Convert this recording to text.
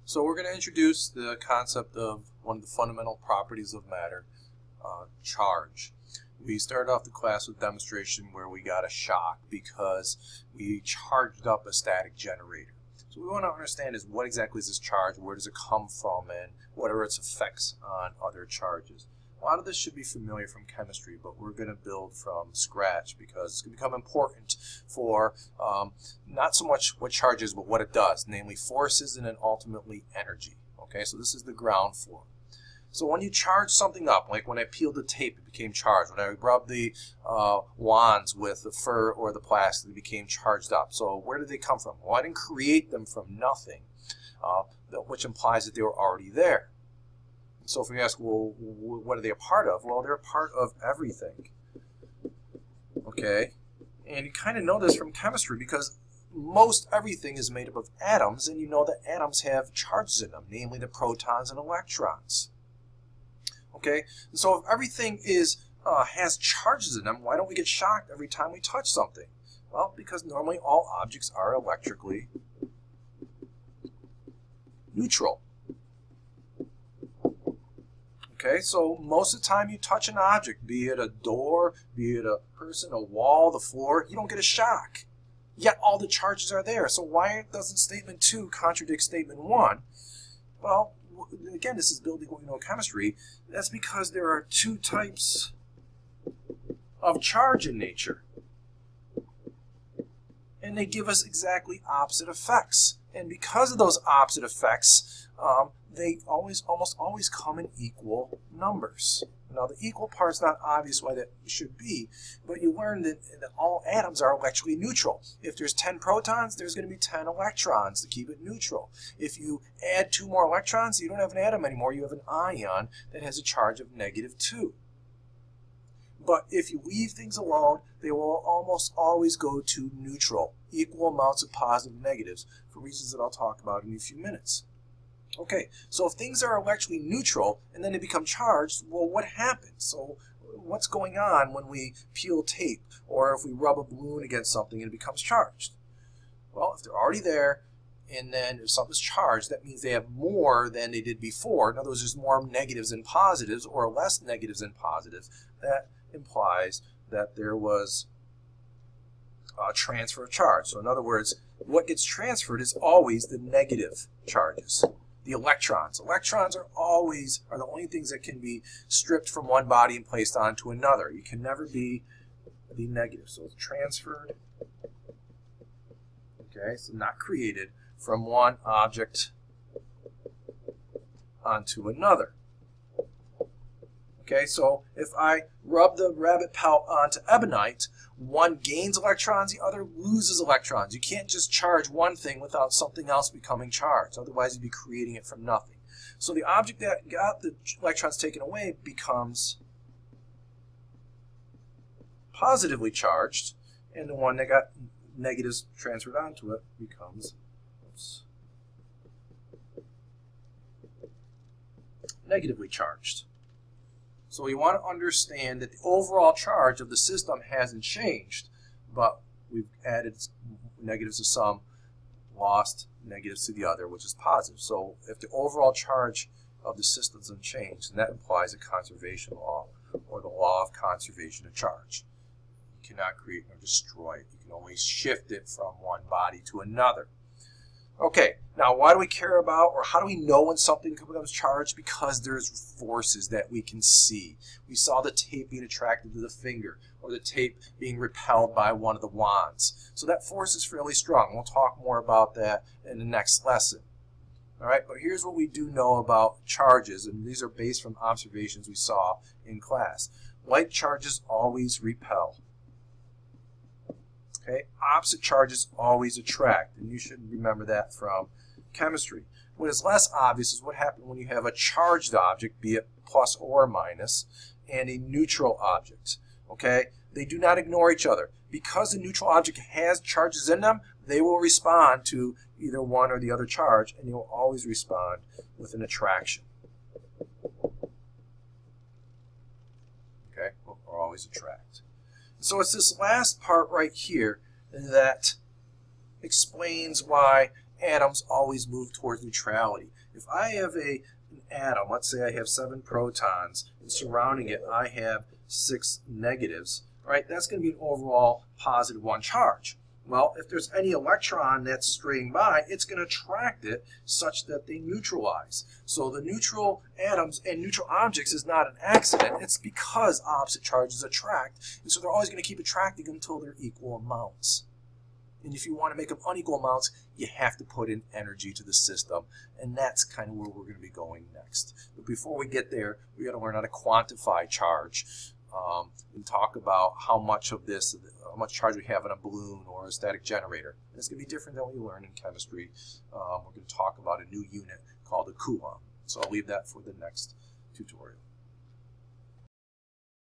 So we're going to introduce the concept of one of the fundamental properties of matter, charge. We started off the class with a demonstration where we got a shock because we charged up a static generator. So what we want to understand is what exactly is this charge, where does it come from, and what are its effects on other charges. A lot of this should be familiar from chemistry, but we're going to build from scratch because it's going to become important for not so much what charge is, but what it does, namely forces and then ultimately energy. Okay, so this is the ground floor. So when you charge something up, like when I peeled the tape, it became charged. When I rubbed the wands with the fur or the plastic, it became charged up. So where did they come from? Well, I didn't create them from nothing, which implies that they were already there. So if we ask, well, what are they a part of? Well, they're a part of everything. Okay? And you kind of know this from chemistry because most everything is made up of atoms, and you know that atoms have charges in them, namely the protons and electrons. Okay? And so if everything has charges in them, why don't we get shocked every time we touch something? Well, because normally all objects are electrically neutral. Okay, so most of the time you touch an object, be it a door, be it a person, a wall, the floor, you don't get a shock. Yet all the charges are there. So why doesn't statement 2 contradict statement 1? Well, again, this is building what we know in chemistry. That's because there are two types of charge in nature. And they give us exactly opposite effects. And because of those opposite effects, they almost always come in equal numbers. Now, the equal part's not obvious why that should be, but you learn that all atoms are electrically neutral. If there's 10 protons, there's going to be 10 electrons to keep it neutral. If you add 2 more electrons, you don't have an atom anymore. You have an ion that has a charge of -2. But if you leave things alone, they will almost always go to neutral, equal amounts of positive and negatives, for reasons that I'll talk about in a few minutes. Okay, so if things are electrically neutral and then they become charged, well, what happens? So what's going on when we peel tape or if we rub a balloon against something and it becomes charged? Well, if they're already there and then if something's charged, that means they have more than they did before. In other words, there's more negatives than positives or less negatives than positives. That implies that there was a transfer of charge. So in other words, what gets transferred is always the negative charges. The electrons. Electrons are the only things that can be stripped from one body and placed onto another. You can never be the negative. So it's transferred, okay, so not created from one object onto another. Okay, so if I rub the rabbit pelt onto ebonite, one gains electrons, the other loses electrons. You can't just charge one thing without something else becoming charged. Otherwise, you'd be creating it from nothing. So the object that got the electrons taken away becomes positively charged, and the one that got negatives transferred onto it becomes negatively charged. So we want to understand that the overall charge of the system hasn't changed, but we've added negatives to some, lost negatives to the other, which is positive. So if the overall charge of the system doesn't change, then that implies a conservation law, or the law of conservation of charge. You cannot create or destroy it. You can only shift it from one body to another. Okay, now why do we care about, or how do we know when something becomes charged? Because there's forces that we can see. We saw the tape being attracted to the finger, or the tape being repelled by one of the wands. So that force is fairly strong. We'll talk more about that in the next lesson. All right, but here's what we do know about charges, and these are based from observations we saw in class. Like charges always repel. Okay, opposite charges always attract, and you should remember that from chemistry. What is less obvious is what happens when you have a charged object, be it plus or minus, and a neutral object. Okay, they do not ignore each other. Because the neutral object has charges in them, they will respond to either one or the other charge, and you'll always respond with an attraction. Okay, or always attract. So it's this last part right here that explains why atoms always move towards neutrality. If I have an atom, let's say I have 7 protons, and surrounding it I have 6 negatives, right? That's going to be an overall positive 1 charge. Well, if there's any electron that's straying by, it's going to attract it such that they neutralize. So the neutral atoms and neutral objects is not an accident. It's because opposite charges attract, and so they're always going to keep attracting until they're equal amounts. And if you want to make them unequal amounts, you have to put in energy to the system, and that's kind of where we're going to be going next. But before we get there, we got to learn how to quantify charge. And talk about how much charge we have in a balloon or a static generator. And it's going to be different than what you learn in chemistry. We're going to talk about a new unit called a coulomb. So I'll leave that for the next tutorial.